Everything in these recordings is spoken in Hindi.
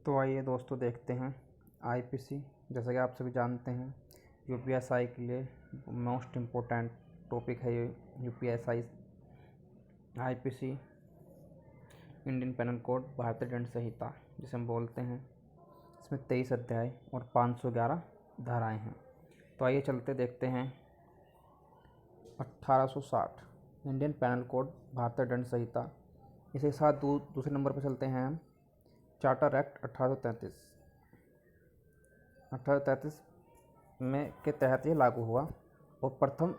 तो आइए दोस्तों देखते हैं आईपीसी। जैसा कि आप सभी जानते हैं यूपीएसआई के लिए मोस्ट इम्पोर्टेंट टॉपिक है ये UPSI IPC Indian penal code भारतीय दंड संहिता जिसे हम बोलते हैं। इसमें 23 अध्याय और 511 धाराएं हैं। तो आइए चलते देखते हैं 1860 इंडियन पेनल कोड भारतीय दंड संहिता। इसके साथ दूसरे नंबर पर चलते हैं हम चार्टर एक्ट 1833 में के तहत ये लागू हुआ और प्रथम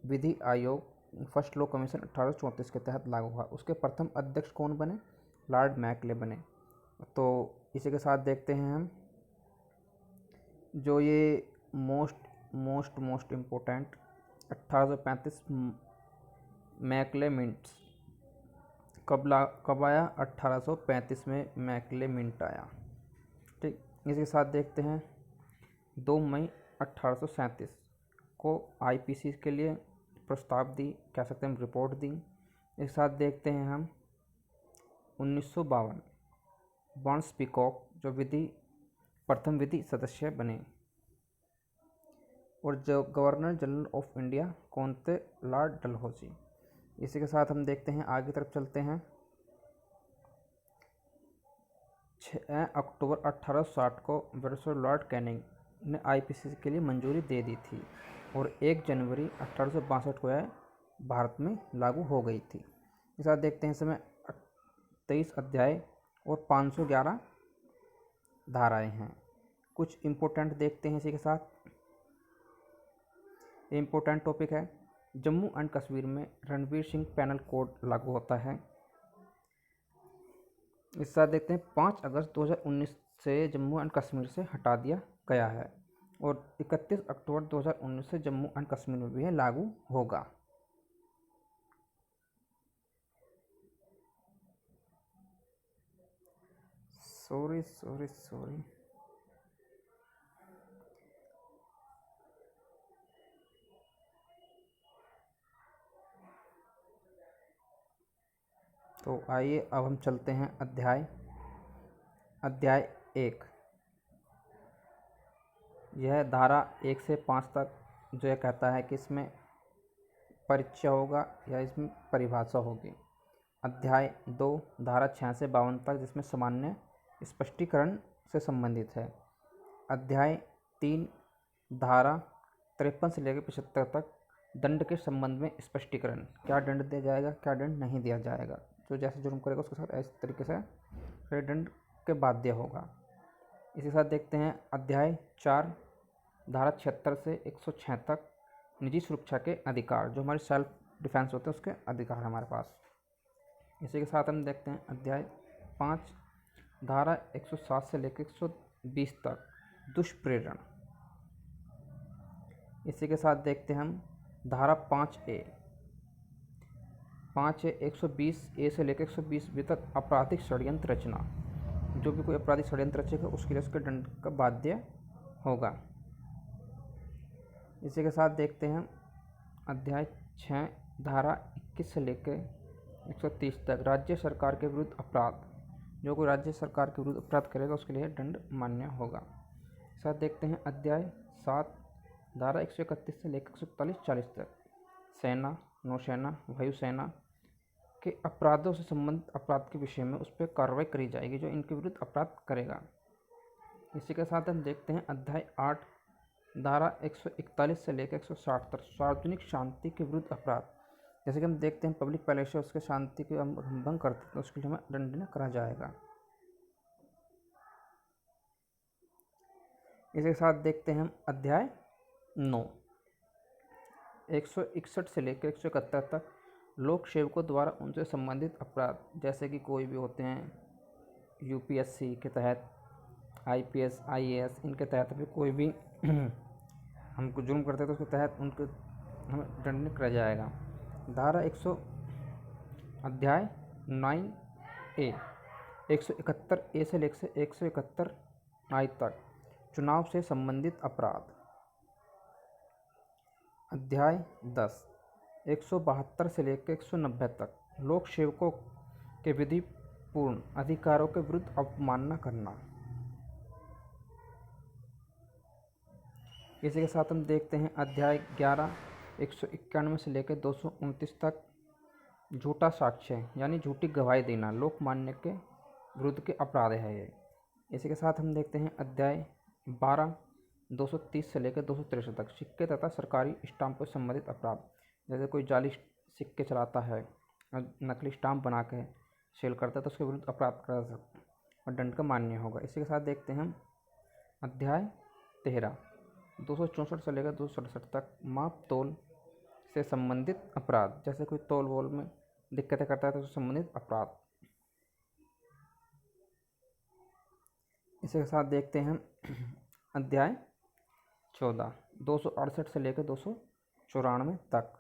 विधि आयोग फर्स्ट लॉ कमीशन 1834 के तहत लागू हुआ। उसके प्रथम अध्यक्ष कौन बने? लॉर्ड मैकले बने। तो इसी के साथ देखते हैं हम जो ये मोस्ट इम्पोर्टेंट 1835 मैकले मिंट्स कब आया? 1835 में मैकले मिंट आया। ठीक, इसके साथ देखते हैं 2 मई 1837 को आईपीसी के लिए प्रस्ताव दी, कह सकते हैं रिपोर्ट दी। इसके साथ देखते हैं हम 1952 बर्न्स पीकॉक जो प्रथम विधि सदस्य बने। और जो गवर्नर जनरल ऑफ इंडिया कौन थे? लॉर्ड डलहौजी। इसी के साथ हम देखते हैं आगे तरफ चलते हैं 6 अक्टूबर 1860 को बैरिस्टर लॉर्ड कैनिंग ने आईपीसी के लिए मंजूरी दे दी थी और 1 जनवरी 1862 को यह भारत में लागू हो गई थी। इसके साथ देखते हैं इसमें 23 अध्याय और 511 धाराएं हैं। कुछ इम्पोर्टेंट देखते हैं इसी के साथ। इम्पोर्टेंट टॉपिक है जम्मू एंड कश्मीर में रणवीर सिंह पेनल कोड लागू होता है। इस साथ देखते हैं 5 अगस्त 2019 से जम्मू एंड कश्मीर से हटा दिया गया है और 31 अक्टूबर 2019 से जम्मू एंड कश्मीर में भी है लागू होगा। सॉरी तो आइए अब हम चलते हैं अध्याय 1। यह धारा 1 से 5 तक जो यह कहता है कि इसमें परिचय होगा या इसमें परिभाषा होगी। अध्याय 2 धारा 6 से 52 तक जिसमें सामान्य स्पष्टीकरण से संबंधित है। अध्याय 3 धारा 53 से लेकर 75 तक दंड के संबंध में स्पष्टीकरण, क्या दंड दिया जाएगा, क्या दंड नहीं दिया जाएगा। जो जैसे जुर्म करेगा उसके साथ इस तरीके से दंड के बाध्य होगा। इसी साथ देखते हैं अध्याय 4 धारा 76 से 106 तक निजी सुरक्षा के अधिकार, जो हमारे सेल्फ डिफेंस होते हैं उसके अधिकार हमारे पास। इसी के साथ हम देखते हैं अध्याय 5 धारा 107 से लेकर 120 तक दुष्प्रेरण। इसी के साथ देखते हैं हम धारा 5A 120 ए से लेकर 120 बी तक आपराधिक षड्यंत्र रचना। जो भी कोई आपराधिक षड्यंत्र रचेगा उसके लिए उसके दंड का बाध्य होगा। इसी के साथ देखते हैं अध्याय 6 धारा 21 से लेकर 130 तक राज्य सरकार के विरुद्ध अपराध। जो कोई राज्य सरकार के विरुद्ध अपराध करेगा उसके लिए दंड मान्य होगा। साथ देखते हैं अध्याय 7 धारा 131 से लेकर 141-40 तक सेना, नौसेना, वायुसेना के अपराधों से संबंधित अपराध के विषय में उस पर कार्रवाई करी जाएगी जो इनके विरुद्ध अपराध करेगा। इसी के साथ हम देखते हैं अध्याय 8 धारा 141 से लेकर 160 तक सार्वजनिक शांति के विरुद्ध अपराध। जैसे कि हम देखते हैं पब्लिक पैलेस है उसके शांति के हम भंग करते हैं तो उसके लिए हमें दंडनीय करा जाएगा। इसके साथ देखते हैं हम अध्याय 9 161 से लेकर 171 तक लोक सेवकों द्वारा उनसे संबंधित अपराध, जैसे कि कोई भी होते हैं यूपीएससी के तहत, आईपीएस, आईएएस, इनके तहत भी कोई भी हमको जुर्म करते हैं तो उसके तहत उनको हमें दंडित किया जाएगा। धारा 100 अध्याय 9A 171 ए से लेकर 171 आई तक चुनाव से संबंधित अपराध। अध्याय 10 172 से लेकर 190 तक लोक सेवकों के विधि पूर्ण अधिकारों के विरुद्ध अवमानना करना। इसी के साथ हम देखते हैं अध्याय 11 191 से लेकर 229 तक झूठा साक्ष्य यानी झूठी गवाही देना लोकमान्य के विरुद्ध के अपराध है ये। इसी के साथ हम देखते हैं अध्याय 12 230 से लेकर 263 तक सिक्के तथा सरकारी स्टाम्प से संबंधित अपराध। जैसे कोई जाली सिक्के चलाता है और नकली स्टाम्प बना के सेल करता है तो उसके विरुद्ध अपराध कर सकते और दंड का मान्य होगा। इसी के साथ देखते हैं हम अध्याय 13 264 से लेकर 267 तक माप तोल से संबंधित अपराध। जैसे कोई तोल वोल में दिक्कतें करता है तो उससे संबंधित अपराध। इसी के साथ देखते हैं अध्याय 14 268 से लेकर 294 तक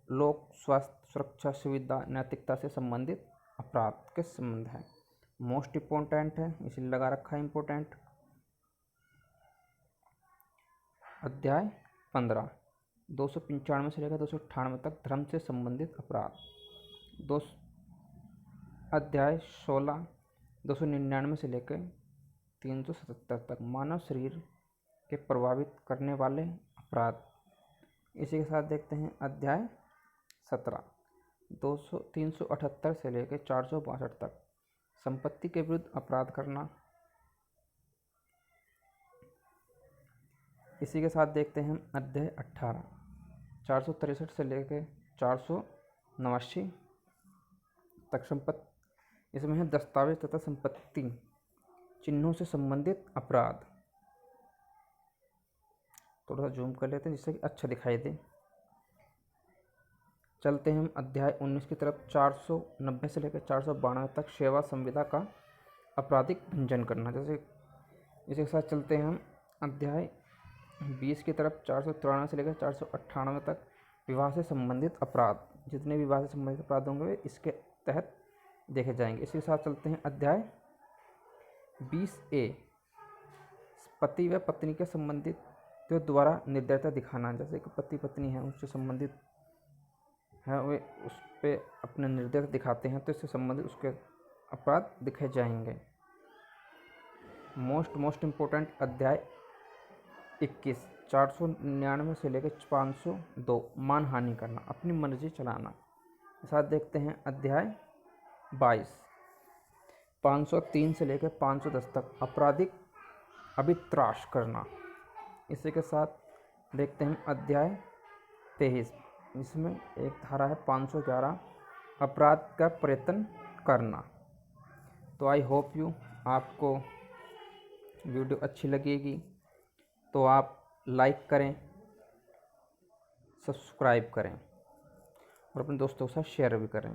लोक स्वास्थ्य सुरक्षा सुविधा नैतिकता से संबंधित अपराध के संबंध है। मोस्ट इम्पोर्टेंट है इसलिए लगा रखा है इम्पोर्टेंट। अध्याय 15 295 से लेकर 298 तक धर्म से संबंधित अपराध। अध्याय 16 299 से लेकर 377 तक मानव शरीर के प्रभावित करने वाले अपराध। इसी के साथ देखते हैं अध्याय 17 378 से लेकर 462 तक संपत्ति के विरुद्ध अपराध करना। इसी के साथ देखते हैं अध्याय 18 463 से लेकर 489 तक संपत्ति। इसमें है दस्तावेज तथा संपत्ति चिन्हों से संबंधित अपराध। थोड़ा सा जूम कर लेते हैं जिससे कि अच्छा दिखाई दे। चलते हैं हम अध्याय 19 की तरफ 490 से लेकर 492 तक सेवा संविदा का आपराधिक भंजन करना। जैसे इसी के साथ चलते हैं हम अध्याय 20 की तरफ 493 से लेकर 498 तक विवाह से संबंधित अपराध। जितने विवाह से संबंधित अपराध होंगे इसके तहत देखे जाएंगे। इसके साथ चलते हैं अध्याय 20A पति व पत्नी के संबंधित तो द्वारा निर्दयता दिखाना। जैसे कि पति पत्नी है उससे संबंधित है वे उस पर अपने निर्दयता दिखाते हैं तो इससे संबंधित उसके अपराध दिखे जाएंगे। मोस्ट इम्पोर्टेंट अध्याय 21 499 से लेकर 502 मानहानि करना अपनी मर्जी चलाना। साथ देखते हैं अध्याय 22 503 से लेकर 510 तक आपराधिक अभित्राश करना। इसी के साथ देखते हैं अध्याय 23 इसमें एक धारा है 511 अपराध का प्रयत्न करना। तो आई होप यू आपको वीडियो अच्छी लगेगी तो आप लाइक करें, सब्सक्राइब करें और अपने दोस्तों के साथ शेयर भी करें।